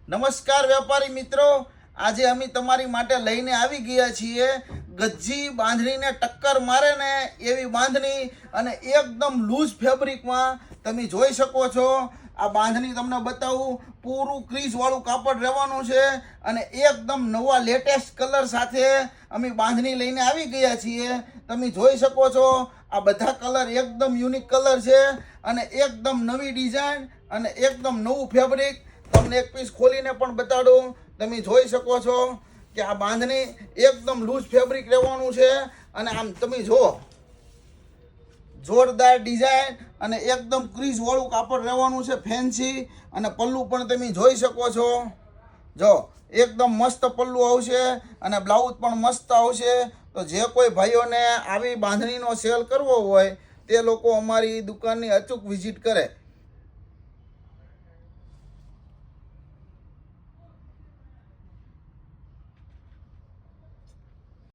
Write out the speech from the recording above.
નમસ્કાર વેપારી મિત્રો, આજે અમે તમારી માટે લઈને આવી ગયા છીએ ગજ્જી બાંધણીને ટક્કર મારે ને એવી બાંધણી અને એકદમ લૂઝ ફેબ્રિકમાં તમે જોઈ શકો છો। આ બાંધણી તમને બતાવું, પૂરું ક્રીઝ વાળું કાપડ રહેવાનું છે અને એકદમ નવા લેટેસ્ટ કલર સાથે અમે બાંધણી લઈને આવી ગયા છીએ। તમે જોઈ શકો છો આ બધા કલર એકદમ યુનિક કલર છે અને એકદમ નવી ડિઝાઇન અને એકદમ નવું ફેબ્રિક। તમને એક પીસ ખોલીને પણ બતાડું, તમે જોઈ શકો છો કે આ બાંધણી એકદમ લૂઝ ફેબ્રિક રહેવાનું છે અને આમ તમે જો જોરદાર ડિઝાઇન અને એકદમ ક્રીઝ વાળું કાપડ રહેવાનું છે, ફેન્સી। અને પલ્લુ પણ તમે જોઈ શકો છો, જો એકદમ મસ્ત પલ્લુ આવશે અને બ્લાઉઝ પણ મસ્ત આવશે। તો જે કોઈ ભાઈઓને આવી બાંધણીનો સેલ કરવો હોય તે લોકો અમારી દુકાનની અચૂક વિઝિટ કરે।